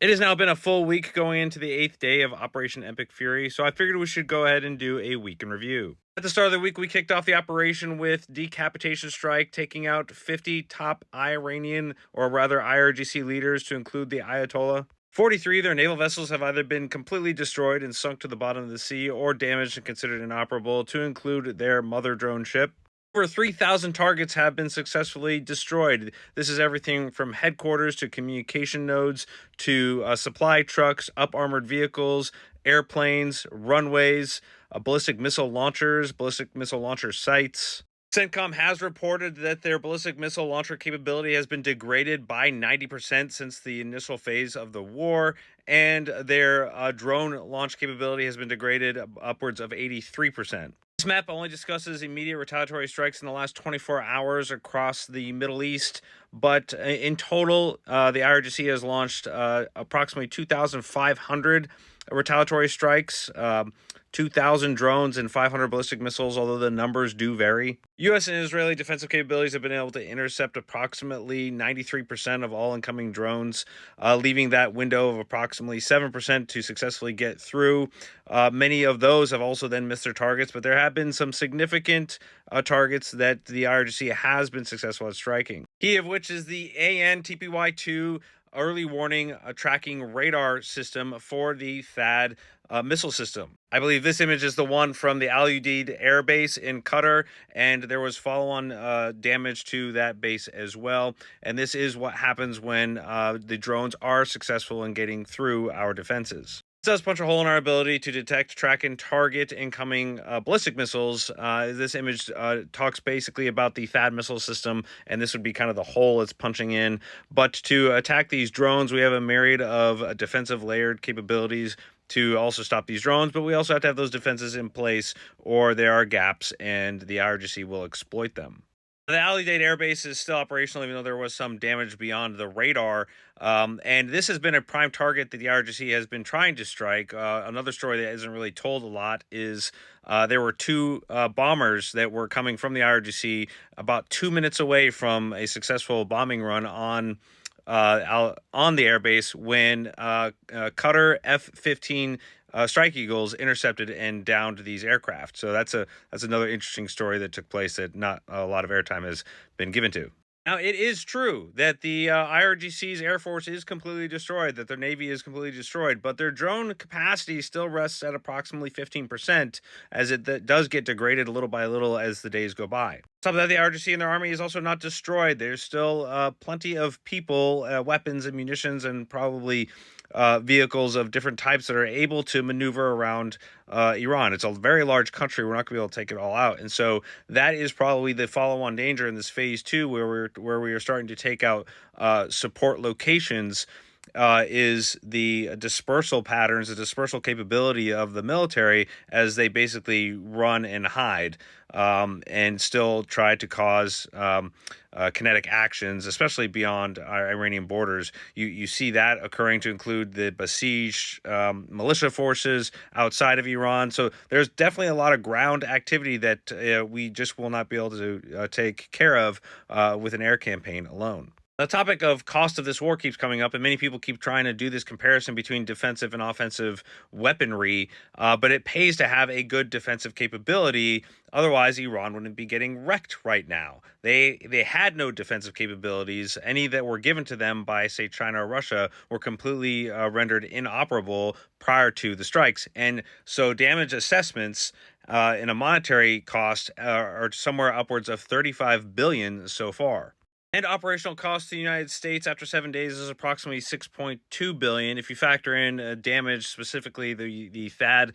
It has now been a full week going into the eighth day of Operation Epic Fury, so I figured we should go ahead and do a week in review. At the start of the week, we kicked off the operation with Decapitation Strike, taking out 50 top Iranian, or rather IRGC leaders, to include the Ayatollah. 43 of their naval vessels have either been completely destroyed and sunk to the bottom of the sea or damaged and considered inoperable, to include their mother drone ship. Over 3,000 targets have been successfully destroyed. This is everything from headquarters to communication nodes to supply trucks, up armored vehicles, airplanes, runways, ballistic missile launcher sites. CENTCOM has reported that their ballistic missile launcher capability has been degraded by 90% since the initial phase of the war, and their drone launch capability has been degraded upwards of 83%. This map only discusses immediate retaliatory strikes in the last 24 hours across the Middle East, but in total, the IRGC has launched approximately 2,500 retaliatory strikes. 2,000 drones and 500 ballistic missiles, although the numbers do vary. U.S. and Israeli defensive capabilities have been able to intercept approximately 93% of all incoming drones, leaving that window of approximately 7% to successfully get through. Many of those have also then missed their targets, but there have been some significant targets that the IRGC has been successful at striking. Key of which is the AN-TPY-2 early warning tracking radar system for the THAAD missile system. I believe this image is the one from the Al Udeid Air Base in Qatar, and there was follow-on damage to that base as well. And this is what happens when the drones are successful in getting through our defenses. This does punch a hole in our ability to detect, track, and target incoming ballistic missiles. This image talks basically about the THAAD missile system, and this would be kind of the hole it's punching in. But to attack these drones, we have a myriad of defensive layered capabilities to also stop these drones, but we also have to have those defenses in place, or there are gaps, and the IRGC will exploit them. The Al Udeid Air Base is still operational, even though there was some damage beyond the radar. And this has been a prime target that the IRGC has been trying to strike. Another story that isn't really told a lot is there were two bombers that were coming from the IRGC about 2 minutes away from a successful bombing run on the airbase when Qatar F-15 Strike Eagles intercepted and downed these aircraft. So that's another interesting story that took place that not a lot of airtime has been given to. Now, it is true that the IRGC's Air Force is completely destroyed, that their Navy is completely destroyed, but their drone capacity still rests at approximately 15%, as it does get degraded little by little as the days go by. On top of that, the IRGC and their army is also not destroyed. There's still plenty of people, weapons, and munitions, and probably vehicles of different types that are able to maneuver around Iran. It's a very large country. We're not going to be able to take it all out, and so that is probably the follow-on danger in this phase two, where we are starting to take out support locations. Is the dispersal patterns, the dispersal capability of the military as they basically run and hide, and still try to cause kinetic actions, especially beyond our Iranian borders. You see that occurring to include the Basij militia forces outside of Iran. So there's definitely a lot of ground activity that we just will not be able to take care of with an air campaign alone. The topic of cost of this war keeps coming up, and many people keep trying to do this comparison between defensive and offensive weaponry, but it pays to have a good defensive capability. Otherwise, Iran wouldn't be getting wrecked right now. They had no defensive capabilities. Any that were given to them by, say, China or Russia were completely rendered inoperable prior to the strikes. And so damage assessments in a monetary cost are somewhere upwards of 35 billion so far. And operational cost to the United States after 7 days is approximately 6.2 billion. If you factor in damage, specifically the THAAD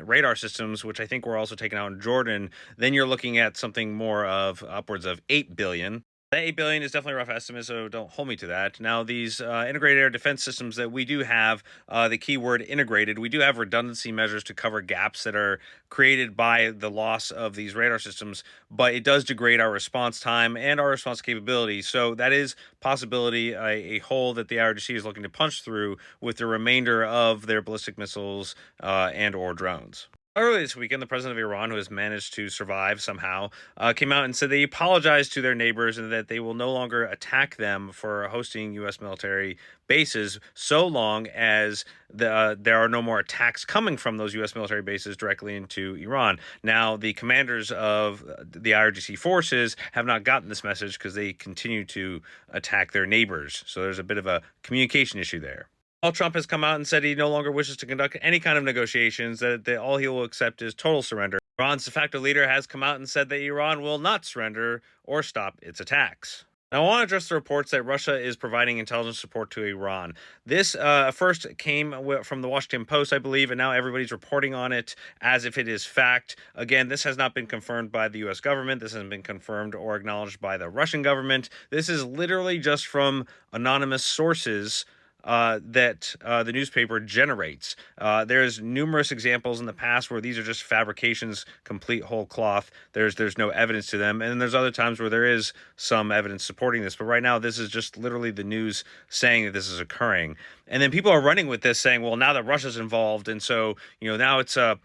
radar systems, which I think were also taken out in Jordan, then you're looking at something more of upwards of 8 billion. That 8 billion is definitely a rough estimate, so don't hold me to that. Now, these integrated air defense systems that we do have, the keyword integrated, we do have redundancy measures to cover gaps that are created by the loss of these radar systems, but it does degrade our response time and our response capability. So that is possibility a hole that the IRGC is looking to punch through with the remainder of their ballistic missiles and or drones. Earlier this weekend, the president of Iran, who has managed to survive somehow, came out and said they apologized to their neighbors and that they will no longer attack them for hosting U.S. military bases so long as there are no more attacks coming from those U.S. military bases directly into Iran. Now, the commanders of the IRGC forces have not gotten this message because they continue to attack their neighbors. So there's a bit of a communication issue there. Donald Trump has come out and said he no longer wishes to conduct any kind of negotiations, that all he will accept is total surrender. Iran's de facto leader has come out and said that Iran will not surrender or stop its attacks. Now, I want to address the reports that Russia is providing intelligence support to Iran. This first came from the Washington Post, I believe, and now everybody's reporting on it as if it is fact. Again, this has not been confirmed by the U.S. government. This hasn't been confirmed or acknowledged by the Russian government. This is literally just from anonymous sources that the newspaper generates. There's numerous examples in the past where these are just fabrications, complete whole cloth. There's no evidence to them, and then there's other times where there is some evidence supporting this. But right now, this is just literally the news saying that this is occurring, and then people are running with this, saying, "Well, now that Russia's involved, and so now it's a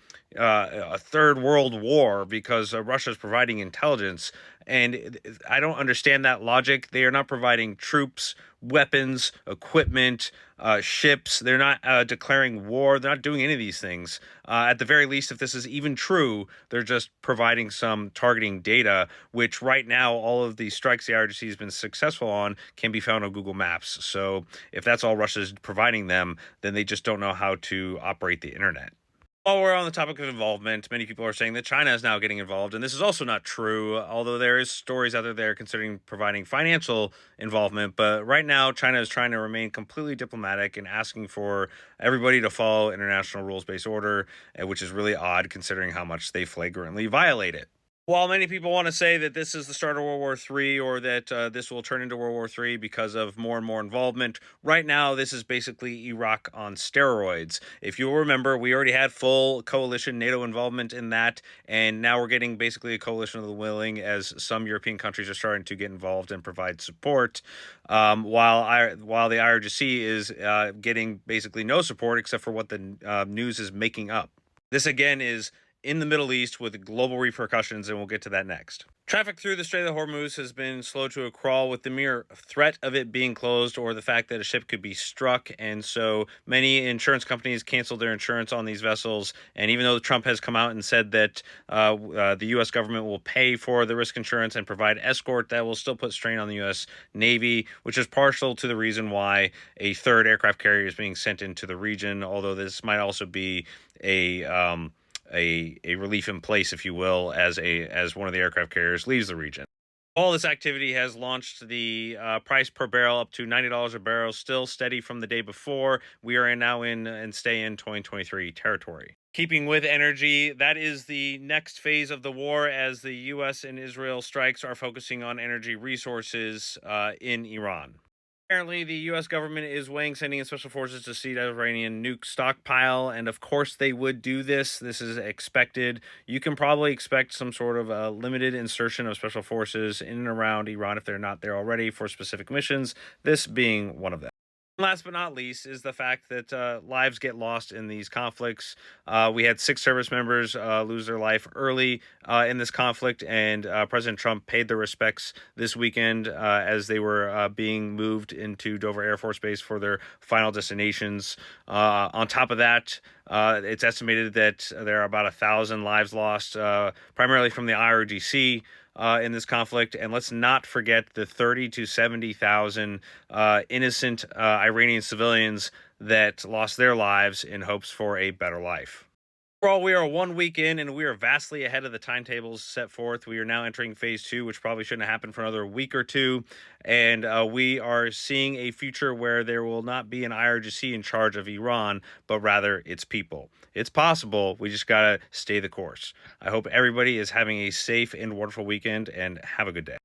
third world war because Russia is providing intelligence." And I don't understand that logic. They are not providing troops, weapons, equipment, ships. They're not declaring war. They're not doing any of these things. At the very least, if this is even true, they're just providing some targeting data, which right now, all of the strikes the IRGC has been successful on can be found on Google Maps. So if that's all Russia's providing them, then they just don't know how to operate the internet. While we're on the topic of involvement, many people are saying that China is now getting involved, and this is also not true, although there is stories out there considering providing financial involvement. But right now, China is trying to remain completely diplomatic and asking for everybody to follow international rules-based order, which is really odd considering how much they flagrantly violate it. While many people want to say that this is the start of World War III or that this will turn into World War III because of more and more involvement, right now this is basically Iraq on steroids. If you'll remember, we already had full coalition NATO involvement in that, and now we're getting basically a coalition of the willing as some European countries are starting to get involved and provide support, while the IRGC is getting basically no support except for what the news is making up. This again is in the Middle East with global repercussions, and we'll get to that next. Traffic through the Strait of Hormuz has been slow to a crawl with the mere threat of it being closed or the fact that a ship could be struck. And so many insurance companies canceled their insurance on these vessels. And even though Trump has come out and said that the U.S. government will pay for the risk insurance and provide escort, that will still put strain on the U.S. Navy, which is partial to the reason why a third aircraft carrier is being sent into the region, although this might also be a relief in place, if you will, as one of the aircraft carriers leaves the region. All this activity has launched the price per barrel up to $90 a barrel, still steady from the day before. We are now in and stay in 2023 territory. Keeping with energy, that is the next phase of the war as the U.S. and Israel strikes are focusing on energy resources in Iran. Apparently, the U.S. government is weighing sending in special forces to see the Iranian nuke stockpile, and of course they would do this. This is expected. You can probably expect some sort of a limited insertion of special forces in and around Iran if they're not there already for specific missions, this being one of them. Last but not least is the fact that lives get lost in these conflicts. We had 6 service members lose their life early in this conflict, and President Trump paid their respects this weekend as they were being moved into Dover Air Force Base for their final destinations. On top of that, it's estimated that there are about 1,000 lives lost, primarily from the IRGC. In this conflict, and let's not forget the 30 to 70,000 innocent Iranian civilians that lost their lives in hopes for a better life. Overall, we are 1 week in, and we are vastly ahead of the timetables set forth. We are now entering phase 2, which probably shouldn't happen for another week or two, and we are seeing a future where there will not be an IRGC in charge of Iran, but rather its people. It's possible. We just gotta stay the course. I hope everybody is having a safe and wonderful weekend, and have a good day.